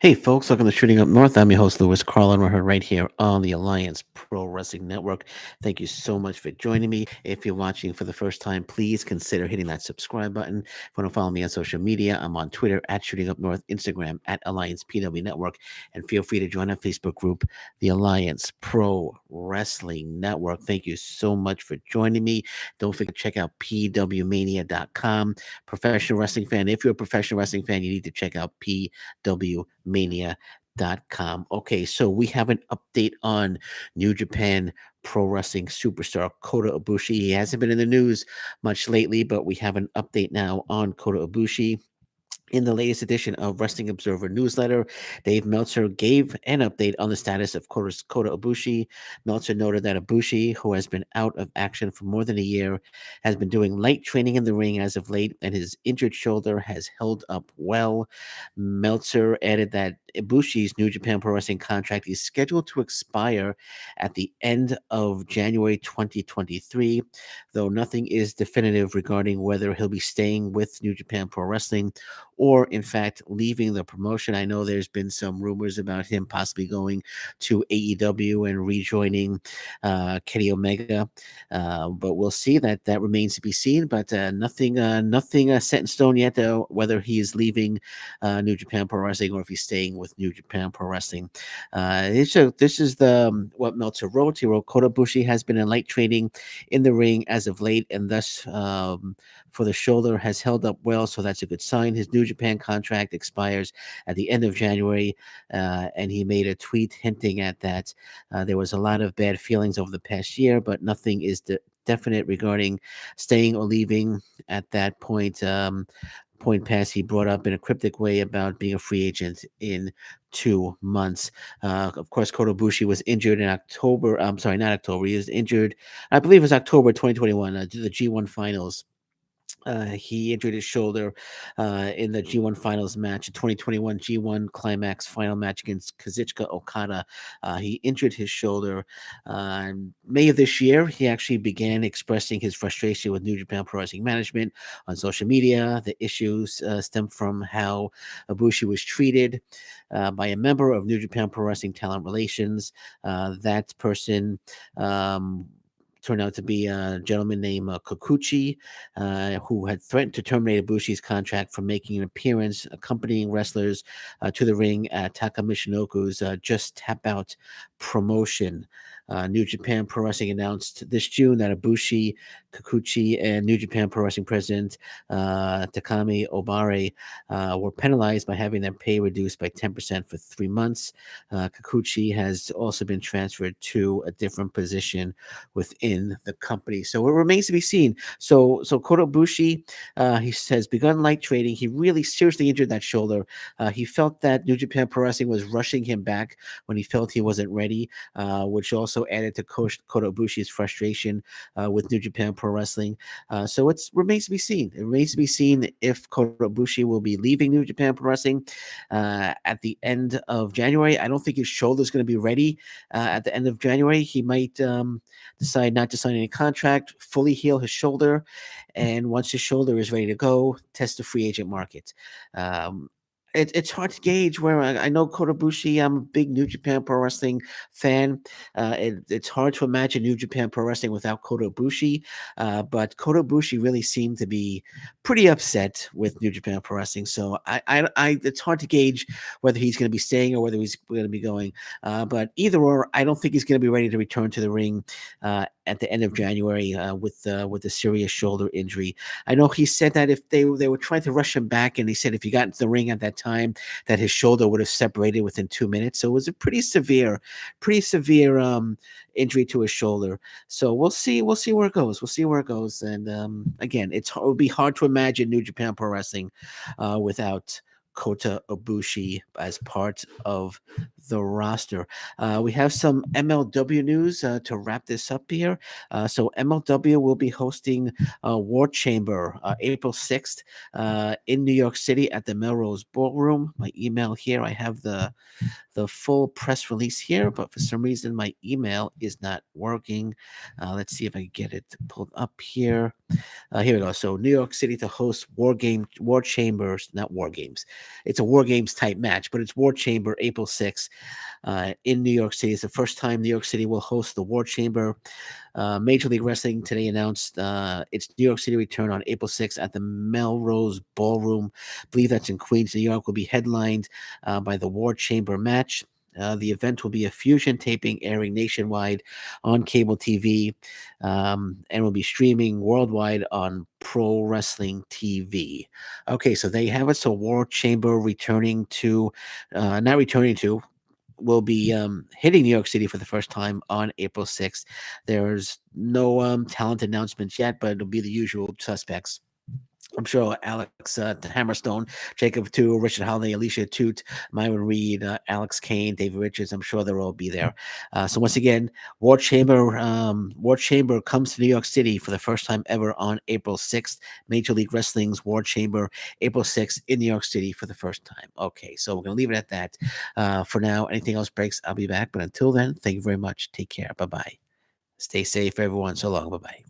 Hey, folks, welcome to Shooting Up North. I'm your host, Lewis Carl, and we're heard right here on the Alliance Pro Wrestling Network. Thank you so much for joining me. If you're watching for the first time, please consider hitting that subscribe button. If you want to follow me on social media, I'm on Twitter at Shooting Up North, Instagram at Alliance PW Network, and feel free to join our Facebook group, the Alliance Pro Wrestling Network. Thank you so much for joining me. Don't forget to check out pwmania.com. Professional wrestling fan. If you're a professional wrestling fan, you need to check out pwmania.com. Okay, so we have an update on New Japan Pro Wrestling superstar Kota Ibushi. He hasn't been in the news much lately, but we have an update now on Kota Ibushi. In the latest edition of Wrestling Observer newsletter, Dave Meltzer gave an update on the status of Kota Ibushi. Meltzer noted that Ibushi, who has been out of action for more than a year, has been doing light training in the ring as of late, and his injured shoulder has held up well. Meltzer added that Ibushi's New Japan Pro Wrestling contract is scheduled to expire at the end of January 2023, though nothing is definitive regarding whether he'll be staying with New Japan Pro Wrestling or in fact leaving the promotion. I know there's been some rumors about him possibly going to AEW and rejoining Kenny Omega, but we'll see. That remains to be seen. But nothing set in stone yet, though, whether he is leaving New Japan Pro Wrestling or if he's staying with New Japan Pro Wrestling. This is the what Meltzer wrote. He wrote Kota Ibushi has been in light training in the ring as of late, and thus for the shoulder has held up well, so that's a good sign. His New Japan contract expires at the end of January, and he made a tweet hinting at that. There was a lot of bad feelings over the past year, but nothing is definite regarding staying or leaving at that point. Point pass he brought up in a cryptic way about being a free agent in 2 months. Of course, Kota Ibushi was injured in October. I'm sorry, not October. He was injured, I believe it was October 2021, the G1 finals. He injured his shoulder in the G1 Finals match, a 2021 G1 Climax final match against Kazuchika Okada. He injured his shoulder in May of this year. He actually began expressing his frustration with New Japan Pro Wrestling management on social media. The issues stem from how Ibushi was treated by a member of New Japan Pro Wrestling Talent Relations. That person turned out to be a gentleman named Kikuchi, who had threatened to terminate Ibushi's contract for making an appearance accompanying wrestlers to the ring at Taka Michinoku's Just Tap Out promotion. New Japan Pro Wrestling announced this June that Ibushi, Kikuchi, and New Japan Pro Wrestling president Takami Obare were penalized by having their pay reduced by 10% for 3 months. Kikuchi has also been transferred to a different position within the company. So it remains to be seen. So Kota Ibushi, he has begun light trading. He really seriously injured that shoulder. He felt that New Japan Pro Wrestling was rushing him back when he felt he wasn't ready, which also added to Kota Ibushi's frustration with New Japan Pro Wrestling. So it remains to be seen. It remains to be seen if Kota Ibushi will be leaving New Japan Pro Wrestling at the end of January. I don't think his shoulder is going to be ready at the end of January. He might decide not to sign any contract, fully heal his shoulder, and once his shoulder is ready to go, test the free agent market. It's hard to gauge where I know Kota Ibushi. I'm a big New Japan Pro Wrestling fan. It's hard to imagine New Japan Pro Wrestling without Kota Ibushi, but Kota Ibushi really seemed to be pretty upset with New Japan Pro Wrestling. So it's hard to gauge whether he's going to be staying or whether he's going to be going. But either or, I don't think he's going to be ready to return to the ring at the end of January with a serious shoulder injury. I know he said that if they were trying to rush him back, and he said if he got into the ring at that time, that his shoulder would have separated within 2 minutes. So it was a pretty severe injury to his shoulder. So we'll see where it goes. We'll see where it goes. And again, it would be hard to imagine New Japan Pro Wrestling without Kota Ibushi as part of the roster. We have some MLW news to wrap this up here. So MLW will be hosting War Chamber April 6th in New York City at the Melrose Ballroom. My email here, I have the full press release here, but for some reason my email is not working. Let's see if I can get it pulled up here. Here we go. So New York City to host War Chambers, not War Games. It's a War Games type match, but it's War Chamber April 6th in New York City. It's the first time New York City will host the War Chamber. Major League Wrestling today announced its New York City return on April 6th at the Melrose Ballroom. I believe that's in Queens, New York. Will be headlined by the War Chamber match. The event will be a fusion taping airing nationwide on cable TV and will be streaming worldwide on Pro Wrestling TV. Okay, so they have it. So War Chamber returning to, not returning to, will be hitting New York City for the first time on April 6th. There's no talent announcements yet, but it'll be the usual suspects. I'm sure Alex Hammerstone, Jacob Tu, Richard Holiday, Alicia Toot, Myron Reed, Alex Kane, David Richards. I'm sure they'll all be there. So once again, War Chamber comes to New York City for the first time ever on April 6th. Major League Wrestling's War Chamber, April 6th in New York City for the first time. Okay, so we're gonna leave it at that. For now, anything else breaks, I'll be back. But until then, thank you very much. Take care. Bye bye. Stay safe, everyone. So long. Bye bye.